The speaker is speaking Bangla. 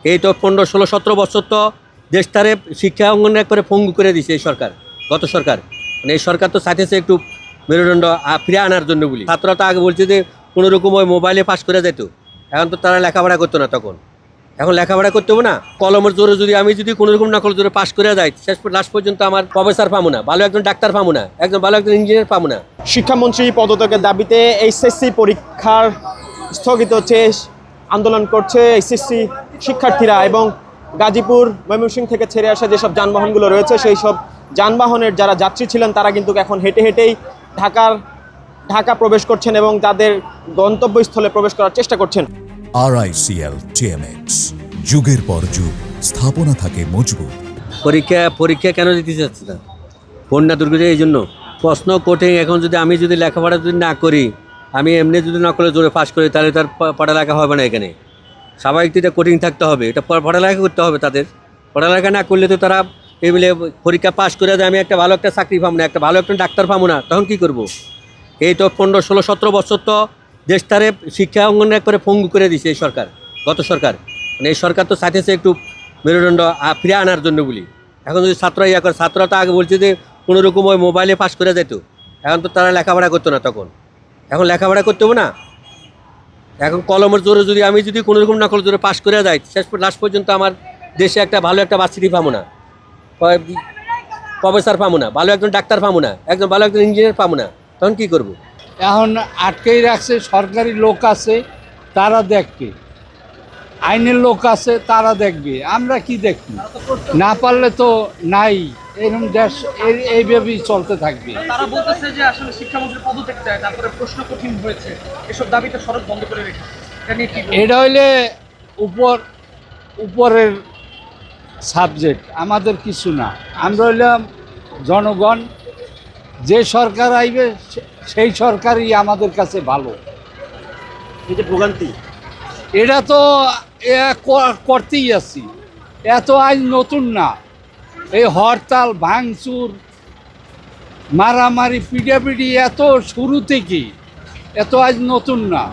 এই তো 15, 16, 17 বছর তো দেশটারে শিক্ষা অঙ্গন একবারে পঙ্গু করে দিছে এই সরকার, গত সরকার। মানে এই সরকার তো চাইতেছে একটু মেরুদণ্ড ফিরে আনার জন্য বলি। ছাত্ররা তো আগে বলছে যে কোনো রকম ওই মোবাইলে পাস করে যেত, এখন তো তারা লেখাপড়া করতো না তখন। এখন লেখাপড়া করতে হবে না, কলমের জোরে যদি আমি যদি কোনো রকম নকল জোরে পাস করে যাই, লাস্ট পর্যন্ত আমার প্রফেসর পাবো না, ভালো একজন ডাক্তার পাবো না, ভালো একজন ইঞ্জিনিয়ার পাবো না। শিক্ষামন্ত্রী পদত্যাগের দাবিতে এইচএসসি পরীক্ষার স্থগিত চেয়ে আন্দোলন করছে এইচএসসি শিক্ষার্থীরা এবং গাজীপুর ময়মনসিংহ থেকে ছেড়ে আসা যেসব যানবাহনগুলো রয়েছে সেই সব যানবাহনের যারা যাত্রী ছিলেন তারা কিন্তু এখন হেঁটে হেঁটেই ঢাকা প্রবেশ করছেন এবং তাদের গন্তব্যস্থলে প্রবেশ করার চেষ্টা করছেন। RICL TMX, যুগের পর যুগ স্থাপনা থাকে মজবুত। পরীক্ষা কেন দিতে চাচ্ছে না? বন্যা দুর্যোগে এই জন্য প্রশ্ন কঠিন। এখন যদি আমি লেখাপড়া যদি না করি, আমি এমনি যদি নকলে জোরে পাস করি, তাহলে তার পড়ালেখা হবে না। এখানে স্বাভাবিক এটা কঠিন থাকতে হবে, এটা পড়ালেখা করতে হবে তাদের। পড়ালেখা না করলে তো তারা এগুলো পরীক্ষা পাস করে দেয়, আমি একটা ভালো একটা চাকরি পাবো না, একটা ভালো একটা ডাক্তার পাবো না, তখন কি করব? এই তো 15, 16, 17 বছর তো দেশটারে শিক্ষা অঙ্গন একবারে পঙ্গু করে দিছে এই সরকার, গত সরকার। মানে এই সরকার তো চাইতেছে একটু মেরুদণ্ড ফিরে আনার জন্য বলি। এখন যদি ছাত্ররা তো আগে বলছে যে কোনো রকম ওই মোবাইলে পাস করে যেত, এখন তো তারা লেখাপড়া করতো না তখন। এখন লেখাপড়া করতে হবে না, এখন কলমের জোরে যদি আমি যদি কোনো রকম নকল জোরে পাস করে যাই, লাস্ট পর্যন্ত আমার দেশে একটা ভালো একটা ভার্সিটি পাবো না, প্রফেসর পাবো না, ভালো একজন ডাক্তার পাবো না, ভালো একজন ইঞ্জিনিয়ার পাবো না, তখন কি করব? এখন আটকেই রাখছে, সরকারি লোক আছে তারা দেখবে, আইনের লোক আছে তারা দেখবে, আমরা কি দেখবি? না পারলে তো নাই, এরকম দেশ এইভাবেই চলতে থাকবে। তারা বলতেছে যে আসলে শিক্ষামন্ত্রী পদত্যাগ চায়, তারপরে প্রশ্ন কঠিন হয়েছে, এসব দাবিতে সড়ক বন্ধ করে রেখেছে। এটা হইলে উপরের সাবজেক্ট, আমাদের কিছু না। আমরা হইলাম জনগণ, যে সরকার আইবে সেই সরকারই আমাদের কাছে ভালো। এই যে ভোগান্তি, এটা তো করতেই আছি, এত আজ নতুন না। এই হরতাল, ভাঙচুর, মারামারি, পিটাপিটি এত শুরু থেকেই, এত আজ নতুন না।